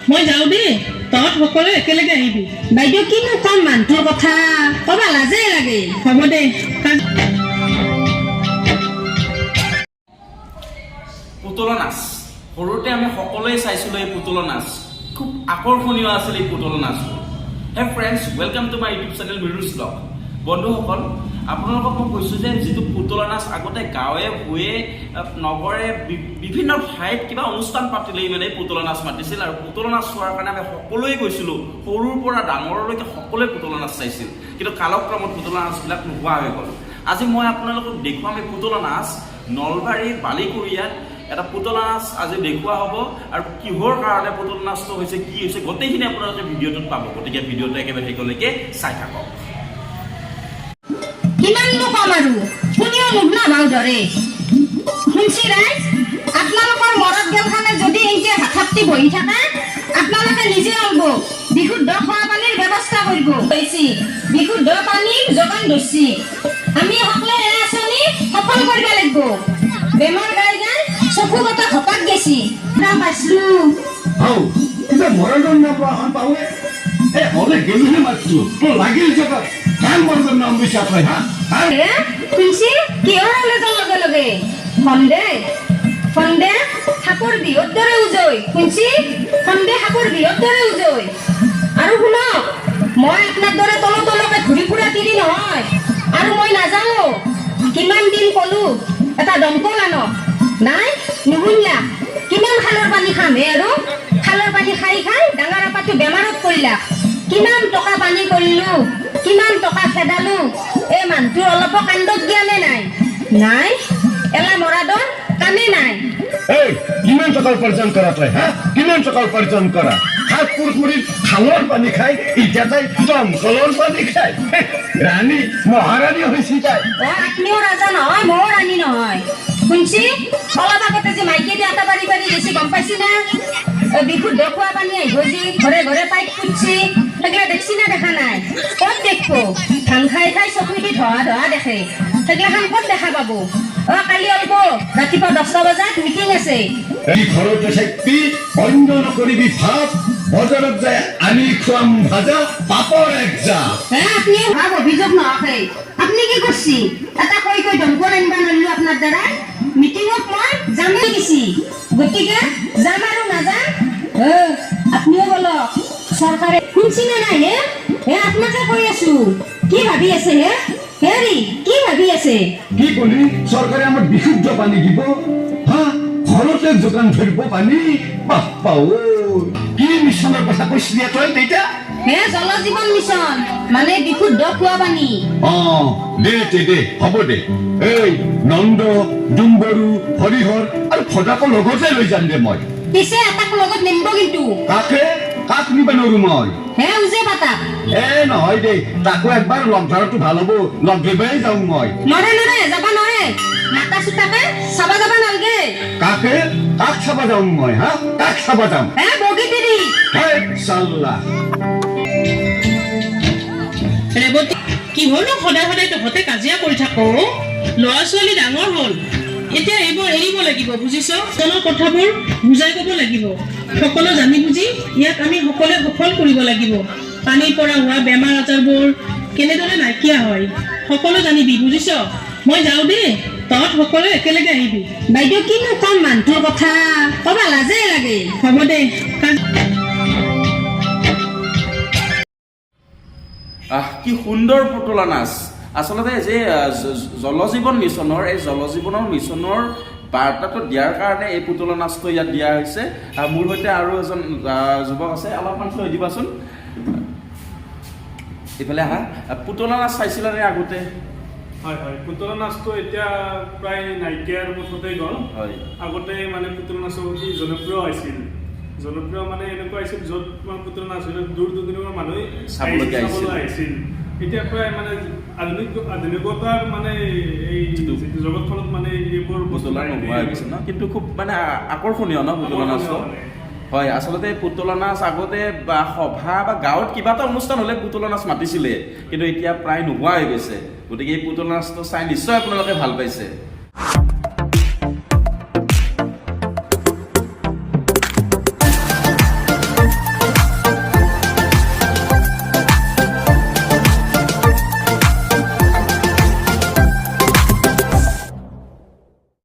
মই যাওঁ দেই, তহঁত সকলোৱে একেলগে আহিবি। বাইদেউ কিনো কম মানুহটোৰ কথা, কবা লাজে লাগে। হ'ব দে। পুতলা নাচ সৰুতে আমি সকলোৱে চাইছিলোঁ। এই পুতলা নাচ খুব আকৰ্ষণীয় আছিল। এই পুতলা নাচবোৰ। Hey friends, welcome to my YouTube channel Miruj vlog. বন্ধুসকল, আপোনালোকক মই কৈছোঁ যে যিটো পুতলা নাচ আগতে গাঁৱে ভূঞে নগৰে বিভিন্ন ঠাইত কিবা অনুষ্ঠান পাতিলেই মানে পুতলা নাচ মাতিছিল, আৰু পুতলা নাচ চোৱাৰ কাৰণে আমি সকলোৱে গৈছিলোঁ। সৰুৰ পৰা ডাঙৰলৈকে সকলোৱে পুতলা নাচ চাইছিল। কিন্তু কালক্ৰমত পুতলা নাচবিলাক নোহোৱা হৈ গ'ল। আজি মই আপোনালোকক দেখুৱাম এই পুতলা নাচ নলবাৰীৰ বালিকুৰিয়াত এটা পুতলা নাচ আজি দেখুওৱা হ'ব, আৰু কিহৰ কাৰণে পুতলা নাচটো হৈছে, কি হৈছে, গোটেইখিনি আপোনালোকে ভিডিঅ'টোত পাব। গতিকে ভিডিঅ'টো একেবাৰে শেষলৈকে চাই থাকক। কিমাননো কম আৰু শুনিও মুখ নাভাও ধৰে। শুনছি ৰাইজ, আপোনালোকৰ মৰত গেলখানে যদি এনেকে হাথাপতি বহি থাকে, আপোনালোকে নিজে আনব বিশুদ্ধ খোৱা পানীৰ ব্যৱস্থা কৰিব। বিশুদ্ধ পানীৰ যোগান ধৰছি। আমি সকলোৱে এই আঁচনি সফল কৰিব লাগিব। বেমাৰ গাই গাই চকু গটা ঘপাত গেছি নাম পাইছিলো। কিন্তু মৰণৰ নাম পাৱে এই হলে গেলুহে মাতছো তো লাগিল জগত কাল মৰণৰ নাম বিচাৰ পাই। শুনছি কিহৰ হলে তাৰ লগে লগে সন্দে সাপৰ বিহৰ দৰে উজৈ। শুনছি সন্দে সাপৰ বিহৰ দৰে উজৈ। আৰু শুনক, মই আপোনাৰ দৰে তলকে ঘূৰি ফুৰা তিৰি নহয়, আৰু মই নাযাওঁ। কিমান দিন কলো এটা দমকল আনক, নাই নুশুনলা। কিমান খালৰ পানী খাম হে, আৰু খালৰ পানী খাই খাই ডাঙৰ আপাটো বেমাৰত পৰিলা। কিমান টকা পানী কৰিলো, কিমান টকা খেদালো, এই মানুহটোৰ অলপো কাণ্ডত জ্ঞানে নাই। এলা মৰাদৰ কামে নাই। এই কিমান টকা উপাৰ্জন কৰা তই? কিমান টকা উপাৰ্জন কৰা? হাত পুৰপুৰি খালৰ পানী খাই এতিয়া তাই দমকলৰ পানী খাই ৰাণী মহাৰাণী হৈছি তাই। আপনিও ৰাজা নহয়, ময়ো ৰাণী নহয়। শুনছি অলপ আগতে যে মাইকে দি আটা বাঢ়ি বাঢ়ি গেছি, গম পাইছি না? বিশুদ্ধ খোৱা পানী আহিব যি ঘৰে ঘৰে পাইপ ফুটছি, সেইগিলা দেখছি না দেখা নাই? ক'ত দেখবো? ধান খাই খাই চকু দি ধোৱা দেখে, সেইগিলাখান ক'ত দেখা পাব? কালি অলপ ৰাতিপুৱা 10টা বজাত মিটিং আছে। এই ঘৰতে থাকি অন্য নকৰিবি ভাত, বজাৰত যায় আনি খুৱাম ভাজা পাপৰ এক যা। আপনি ভাব অভিযোগ নহাকে আপনি কি করছি? এটা কৈ দমকল আনবা নলিলো আপনার দ্বারা। মিটিংত মই যামেই দিছি, গতিকে যাম আৰু নাযাম। আপনিও বলক চৰকাৰে শুনছি নে নাই? আপনাকে কৈ আছো, কি ভাবি আছে হেৰি কি ভাবি আছে? কি কলি চৰকাৰে আমাৰ বিশুদ্ধ পানী দিব? ঘৰতে যোগান ধৰিব পানী? বাপ্পা ঐ, কি মিছনৰ কথা কৈছিলি তই তেতিয়া? জল জীৱন মিছন মানে বিশুদ্ধ খোৱা পানী। দে হ'ব দে। এই নন্দ, ডুম্বৰু, হৰিহৰ আৰু ফদাকো লগতে লৈ যাম দে মই। পিছে এটাক লগত নিমব কিন্তু। কাক নিব নোৱাৰো মই? উজে পাতা নহয় দেই, তাকো একবাৰ লগ ধৰাটো ভাল হ'ব। লগ ধৰিবই যাওঁ মই। নৰে যাবা নৰে, মাতা চুটাকে চাবা যাবা নালগে। কাক চাবা যাওঁ মই? কাক চাবা যাম? বগী তিৰি চাল্লা। ৰেৱতী, কি হ'লনো সদায় সদায় তহঁতে কাজিয়া কৰি থাক? ল'ৰা ছোৱালী ডাঙৰ হ'ল, এতিয়া এইবোৰ এৰিব লাগিব, বুজিছ? সকলো কথাবোৰ বুজাই ক'ব লাগিব। সকলো জানি বুজি ইয়াক আমি সকলোৱে সফল কৰিব লাগিব। পানীৰ পৰা হোৱা বেমাৰ আজাৰবোৰ কেনেদৰে নাইকিয়া হয় সকলো জানিবি, বুজিছ? মই যাওঁ দেই, তহঁত সকলোৱে একেলগে আহিবি। বাইদেউ কিনো কম মানুহটোৰ কথা, কবা লাজে লাগে। হ'ব দে। কি সুন্দৰ পুতলা নাচ। আচলতে যে জল জীৱন মিছনৰ, এই জল জীৱনৰ মিছনৰ বাৰ্তাটো দিয়াৰ কাৰণে এই পুতলা নাচটো ইয়াত দিয়া হৈছে। মোৰ সৈতে আৰু এজন যুৱক আছে, অলপমান থৈ দিবাচোন। এইফালে আহা। পুতলা নাচ চাইছিলানে আগতে? হয়, পুতলা নাচটো এতিয়া প্ৰায় নাইকিয়াৰ পথতে গ'ল। আগতে মানে পুতলা নাচ অতি জনপ্ৰিয় আছিল। জনপ্ৰিয় মানে এনেকুৱা আছিল য'ত মানে পুতলা নাচ হৈছিল দূৰ দূৰণিৰ মানুহে চাবলৈ আহিছিল। এতিয়া প্ৰায় মানে আধুনিকতাৰ মানে এই জগতখনত মানে এইবোৰ পুতলা নোহোৱা হৈ গৈছে ন, কিন্তু খুব মানে আকৰ্ষণীয় ন পুতলা নাচটো। হয়, আচলতে পুতলা নাচ আগতে বা সভা বা গাঁৱত কিবা এটা অনুষ্ঠান হ'লে পুতলা নাচ মাতিছিলে, কিন্তু এতিয়া প্ৰায় নোহোৱা হৈ গৈছে। গতিকে এই পুতলা নাচটো চাই নিশ্চয় আপোনালোকে ভাল পাইছে।